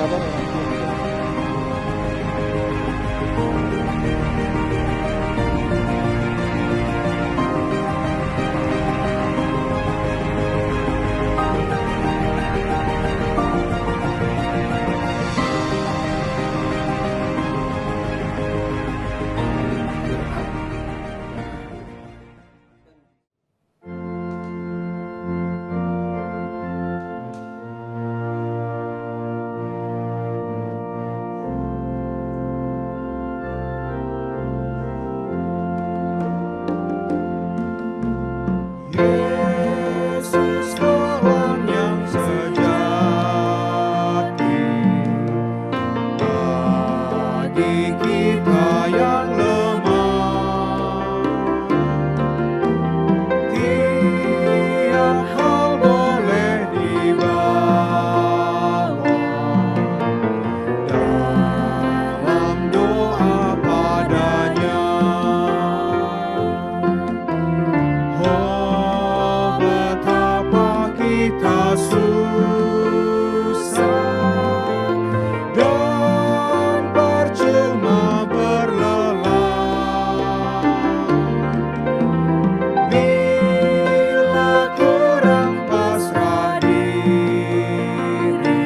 sabar orang tua menjelaskan. Yesus lawan yang sejati bagi kita yang lemah. Tiap hal boleh dibawa dalam doa padanya. Oh, betapa kita susah dan percuma berlelah bila kurang pasrah diri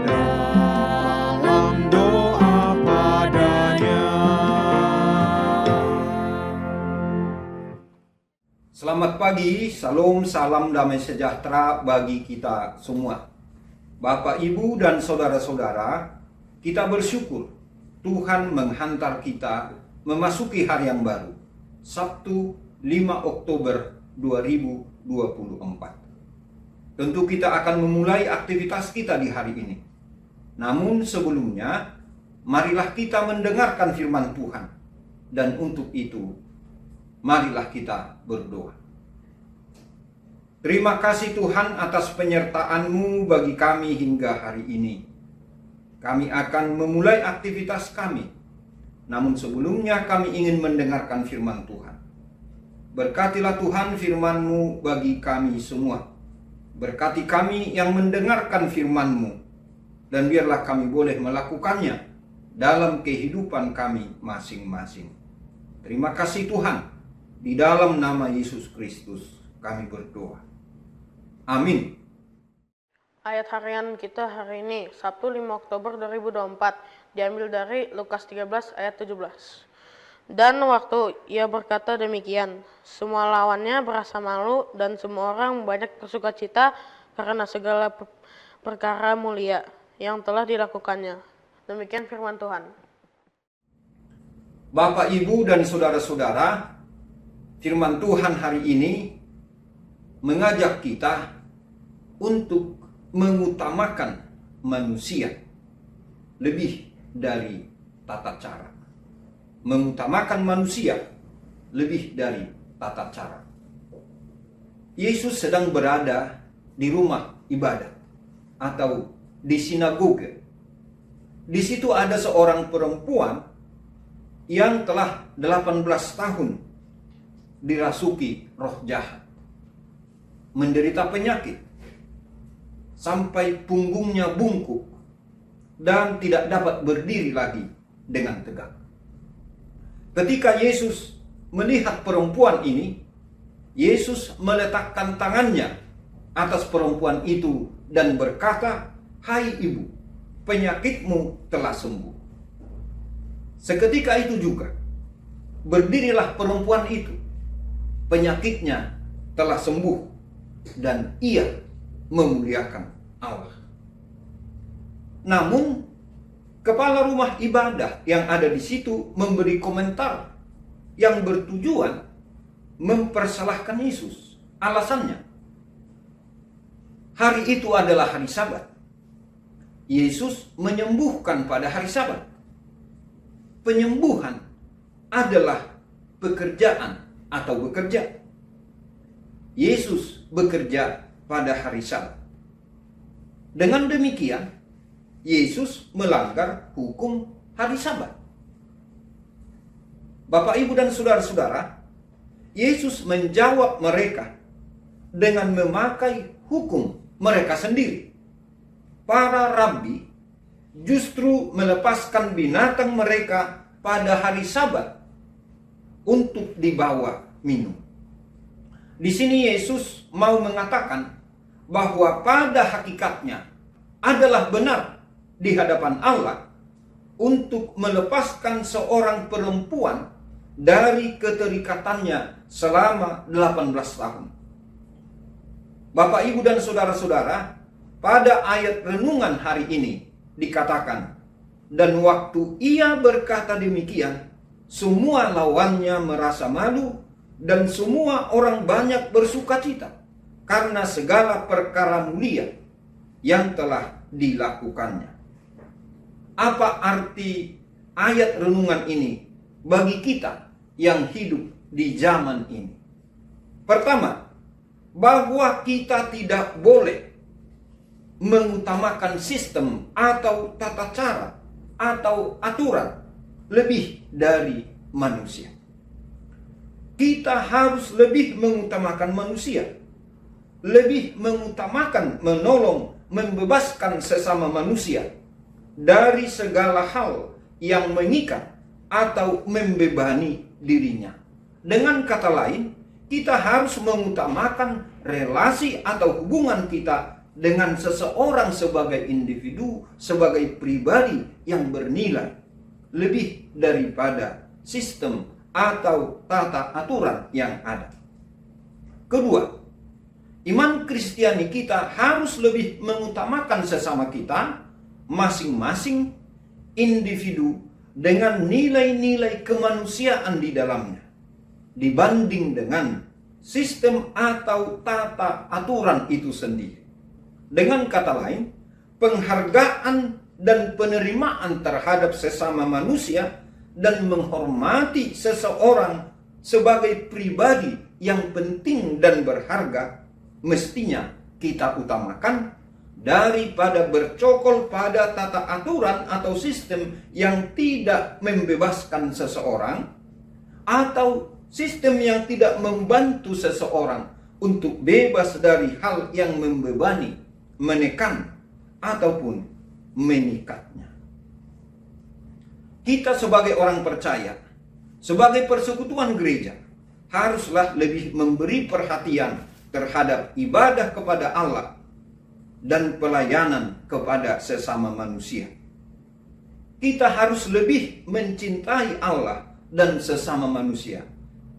dalam doa padanya. Selamat pagi, salam, salam damai sejahtera bagi kita semua. Bapak, Ibu, dan saudara-saudara, kita bersyukur Tuhan menghantar kita memasuki hari yang baru, Sabtu 5 Oktober 2024. Tentu kita akan memulai aktivitas kita di hari ini. Namun sebelumnya, marilah kita mendengarkan firman Tuhan. Dan untuk itu, marilah kita berdoa. Terima kasih Tuhan atas penyertaan-Mu bagi kami hingga hari ini. Kami akan memulai aktivitas kami. Namun sebelumnya kami ingin mendengarkan firman Tuhan. Berkatilah Tuhan firman-Mu bagi kami semua. Berkati kami yang mendengarkan firman-Mu. Dan biarlah kami boleh melakukannya dalam kehidupan kami masing-masing. Terima kasih Tuhan. Di dalam nama Yesus Kristus kami berdoa. Amin. Ayat harian kita hari ini, Sabtu 5 Oktober 2024, diambil dari Lukas 13 ayat 17. Dan waktu ia berkata demikian, semua lawannya berasa malu dan semua orang banyak bersukacita karena segala perkara mulia yang telah dilakukannya. Demikian firman Tuhan. Bapak, Ibu, dan saudara-saudara, firman Tuhan hari ini mengajak kita untuk mengutamakan manusia lebih dari tata cara. Mengutamakan manusia lebih dari tata cara. Yesus sedang berada di rumah ibadat atau di sinagoge. Di situ ada seorang perempuan yang telah 18 tahun dirasuki roh jahat, menderita penyakit sampai punggungnya bungkuk dan tidak dapat berdiri lagi dengan tegak. Ketika Yesus melihat perempuan ini, Yesus meletakkan tangannya atas perempuan itu dan berkata, "Hai ibu, penyakitmu telah sembuh." Seketika itu juga berdirilah perempuan itu. Penyakitnya telah sembuh dan ia memuliakan Allah. Namun kepala rumah ibadah yang ada di situ memberi komentar yang bertujuan mempersalahkan Yesus. Alasannya, hari itu adalah hari Sabat. Yesus menyembuhkan pada hari Sabat. Penyembuhan adalah pekerjaan atau bekerja. Yesus bekerja pada hari Sabat. Dengan demikian, Yesus melanggar hukum hari Sabat. Bapak, Ibu, dan saudara-saudara, Yesus menjawab mereka dengan memakai hukum mereka sendiri. para rabi justru melepaskan binatang mereka pada hari Sabat untuk dibawa minum. Di sini Yesus mau mengatakan bahwa pada hakikatnya adalah benar di hadapan Allah untuk melepaskan seorang perempuan dari keterikatannya selama 18 tahun. Bapak, Ibu, dan saudara-saudara, pada ayat renungan hari ini dikatakan, dan waktu ia berkata demikian, semua lawannya merasa malu dan semua orang banyak bersukacita karena segala perkara mulia yang telah dilakukannya. Apa arti ayat renungan ini bagi kita yang hidup di zaman ini? Pertama, bahwa kita tidak boleh mengutamakan sistem atau tata cara atau aturan lebih dari manusia. Kita harus lebih mengutamakan manusia, lebih mengutamakan menolong, membebaskan sesama manusia dari segala hal yang mengikat atau membebani dirinya. Dengan kata lain, kita harus mengutamakan relasi atau hubungan kita dengan seseorang sebagai individu, sebagai pribadi yang bernilai, lebih daripada sistem atau tata aturan yang ada. Kedua, iman Kristiani kita harus lebih mengutamakan sesama kita, masing-masing individu dengan nilai-nilai kemanusiaan di dalamnya, dibanding dengan sistem atau tata aturan itu sendiri. Dengan kata lain, penghargaan dan penerimaan terhadap sesama manusia dan menghormati seseorang sebagai pribadi yang penting dan berharga mestinya kita utamakan daripada bercokol pada tata aturan atau sistem yang tidak membebaskan seseorang atau sistem yang tidak membantu seseorang untuk bebas dari hal yang membebani, menekan, ataupun mengikatnya. Kita sebagai orang percaya, sebagai persekutuan gereja, haruslah lebih memberi perhatian terhadap ibadah kepada Allah dan pelayanan kepada sesama manusia. Kita harus lebih mencintai Allah dan sesama manusia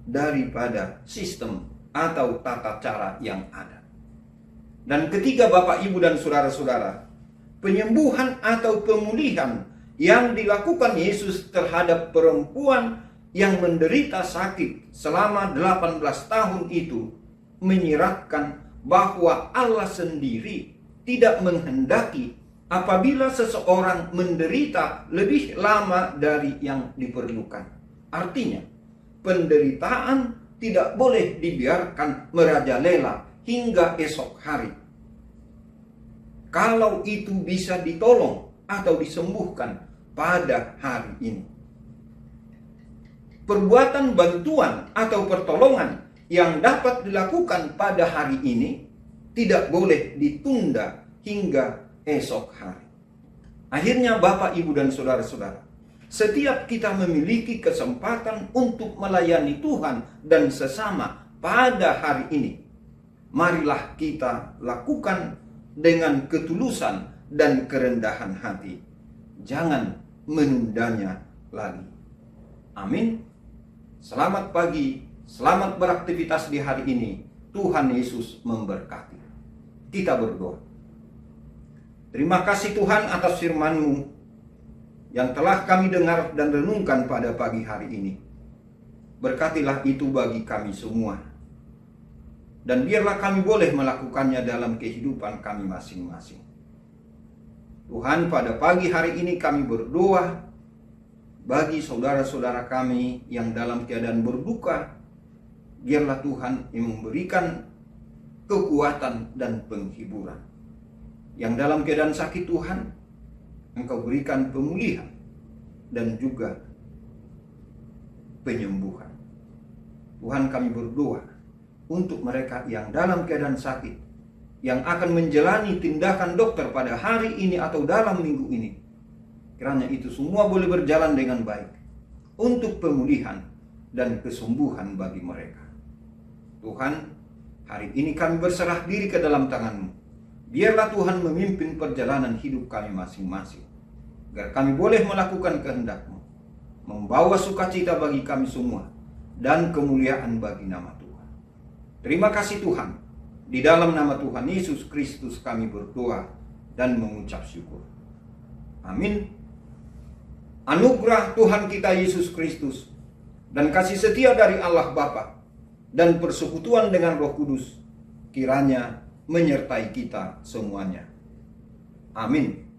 daripada sistem atau tata cara yang ada. Dan ketiga, Bapak, Ibu, dan saudara-saudara, penyembuhan atau pemulihan yang dilakukan Yesus terhadap perempuan yang menderita sakit selama 18 tahun itu menyiratkan bahwa Allah sendiri tidak menghendaki apabila seseorang menderita lebih lama dari yang diperlukan. Artinya, penderitaan tidak boleh dibiarkan merajalela hingga esok hari. Kalau itu bisa ditolong atau disembuhkan pada hari ini. Perbuatan bantuan atau pertolongan yang dapat dilakukan pada hari ini tidak boleh ditunda hingga esok hari. Akhirnya, Bapak, Ibu, dan saudara-saudara, setiap kita memiliki kesempatan untuk melayani Tuhan dan sesama pada hari ini. Marilah kita lakukan dengan ketulusan dan kerendahan hati. Jangan menundanya lagi. Amin. Selamat pagi, selamat beraktivitas di hari ini. Tuhan Yesus memberkati. Kita berdoa. Terima kasih Tuhan atas firman-Mu yang telah kami dengar dan renungkan pada pagi hari ini. Berkatilah itu bagi kami semua. Dan biarlah kami boleh melakukannya dalam kehidupan kami masing-masing. Tuhan, pada pagi hari ini kami berdoa bagi saudara-saudara kami yang dalam keadaan berduka. Biarlah Tuhan yang memberikan kekuatan dan penghiburan. Yang dalam keadaan sakit, Tuhan, Engkau berikan pemulihan dan juga penyembuhan. Tuhan, kami berdoa untuk mereka yang dalam keadaan sakit, yang akan menjalani tindakan dokter pada hari ini atau dalam minggu ini. Kiranya itu semua boleh berjalan dengan baik untuk pemulihan dan kesembuhan bagi mereka. Tuhan, hari ini kami berserah diri ke dalam tangan-Mu. Biarlah Tuhan memimpin perjalanan hidup kami masing-masing, agar kami boleh melakukan kehendak-Mu, membawa sukacita bagi kami semua, dan kemuliaan bagi nama Tuhan. Terima kasih Tuhan. Di dalam nama Tuhan Yesus Kristus kami berdoa dan mengucap syukur. Amin. Anugerah Tuhan kita Yesus Kristus dan kasih setia dari Allah Bapa dan persekutuan dengan Roh Kudus kiranya menyertai kita semuanya. Amin.